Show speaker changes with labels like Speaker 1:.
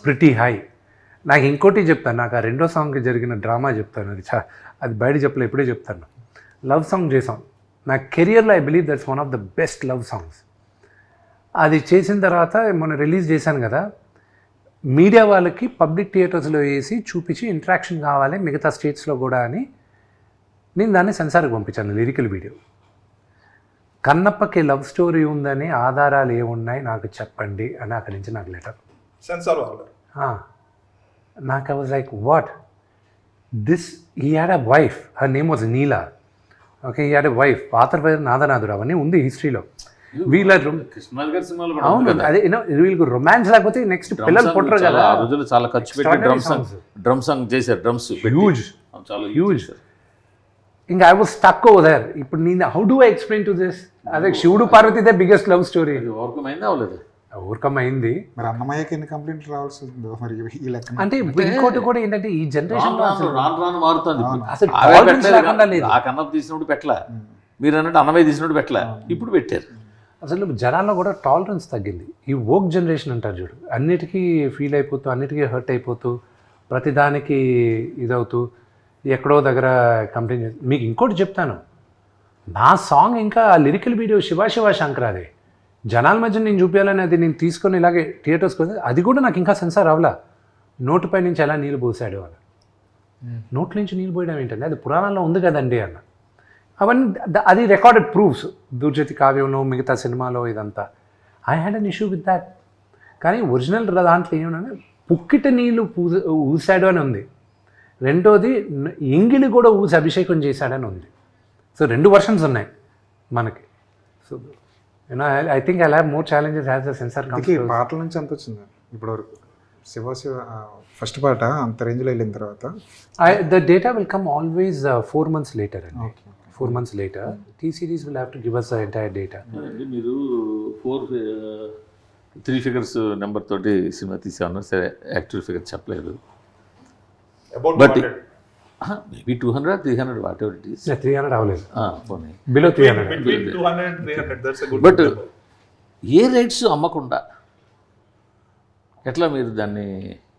Speaker 1: Pretty high. నాకు ఇంకోటి చెప్తాను, నాకు ఆ రెండో సాంగ్కి జరిగిన డ్రామా చెప్తాను. అది బయట చెప్పలే, ఎప్పుడే చెప్తాను. లవ్ సాంగ్ చేసాం. నా కెరియర్లో I believe that's one of the best love songs. అది చేసిన తర్వాత మొన్న రిలీజ్ చేశాను కదా, మీడియా వాళ్ళకి పబ్లిక్ థియేటర్స్లో వేసి చూపించి ఇంట్రాక్షన్ కావాలి మిగతా స్టేట్స్లో కూడా అని నేను దాన్ని సెన్సార్కి పంపించాను, లిరికల్ వీడియో. కన్నప్పకి లవ్ స్టోరీ ఉందని ఆధారాలు ఏమున్నాయి నాకు చెప్పండి అని అక్కడి నుంచి నాకు లెటర్.
Speaker 2: సెన్సార్ వాళ్ళు
Speaker 1: నాకు I was like what this, he had a wife, her name was Neela. Okay, he had a wife, పాత్ర పేరు నాదనాథుడు, అవన్నీ ఉంది హిస్టరీలో. వీళ్ళ అవును, అదే వీళ్ళకి రొమాన్స్ లేకపోతే నెక్స్ట్ పిల్లలు పుట్టరు కదా.
Speaker 3: ఆ రోజులు చాలా ఖర్చు పెట్టి డ్రమ్ సాంగ్ చేశారు, డ్రమ్స్
Speaker 1: హ్యూజ్
Speaker 3: చాలా
Speaker 1: హ్యూజ్. ఇంకా I was stuck over there. ఇప్పుడు నేను how do I explain to this? అదే శివుడు పార్వతిదే బిగ్గెస్ట్ లవ్ స్టోరీ.
Speaker 3: ఓవర్కమ్ అయిందా అవ్వలేదు?
Speaker 1: ఓవర్కమ్ అయింది.
Speaker 4: మరి అన్నమయ్యకి ఎన్ని కంప్లైంట్లు రావాల్సి ఉందో మరి ఈ లెక్క.
Speaker 1: అంటే ఇంకోటి కూడా ఏంటంటే ఈ జనరేషన్
Speaker 3: రాను మారుతుంది.
Speaker 1: అసలు
Speaker 3: ఆ కన్నప్ప తీసినప్పుడు పెట్టలే, మీరు అన్నట్టు అన్నమయ్య తీసినప్పుడు పెట్టలే, ఇప్పుడు పెట్టారు.
Speaker 1: అసలు జనాల్లో కూడా టాలరెన్స్ తగ్గింది. ఈ వోక్ జనరేషన్ అంటారు చూడు, అన్నిటికీ ఫీల్ అయిపోతూ, అన్నిటికీ హర్ట్ అయిపోతూ, ప్రతిదానికి ఇదవుతూ, ఎక్కడో దగ్గర కంప్లైంట్ చేసి. మీకు ఇంకోటి చెప్తాను, నా సాంగ్ ఇంకా లిరికల్ వీడియో శివ శివ శంకరాదే జనాల మధ్య నేను చూపించాలని అది నేను తీసుకొని ఇలాగే థియేటర్స్కి వస్తే అది కూడా నాకు ఇంకా సెన్సార్ అవ్వలా. నోటిపై నుంచి ఎలా నీళ్ళు పోసాడు అని. నోట్ల నుంచి నీళ్ళు పోయడం ఏంటంటే అది పురాణాల్లో ఉంది కదండి అన్న. అవన్నీ అది రికార్డెడ్ ప్రూఫ్స్, దుర్జతి కావ్యంలో మిగతా సినిమాలో ఇదంతా. I had an issue with that. కానీ ఒరిజినల్ దాంట్లో ఏమన్నా పుక్కిట నీళ్ళు ఊసాడు అని ఉంది. రెండోది ఎంగిలి కూడా ఊసి అభిషేకం చేశాడని ఉంది. సో 2 వర్షన్స్ ఉన్నాయి మనకి. So I think I have more challenges has the censor.
Speaker 4: పాటల నుంచి ఎంత వచ్చింది ఇప్పటివరకు? శివ శివ ఫస్ట్ పాట అంత రేంజ్లో వెళ్ళిన తర్వాత
Speaker 1: the data will come always 4 months later అండి. 4 months later T Series will have to give us the entire data.
Speaker 3: మీరు 3 figures నెంబర్ తోటి సినిమా తీసామన్నారు, సరే యాక్చువల్ ఫిగర్ చెప్పలేదు. But maybe 200, 300 whatever it is.
Speaker 1: 300 అవ్వలేదు,
Speaker 3: పోనీ
Speaker 1: below 300.
Speaker 2: between 200 and 300, that's a good
Speaker 3: but
Speaker 2: number.
Speaker 3: ఏ rights అమ్మకుండా ఎట్లా మీరు దాన్ని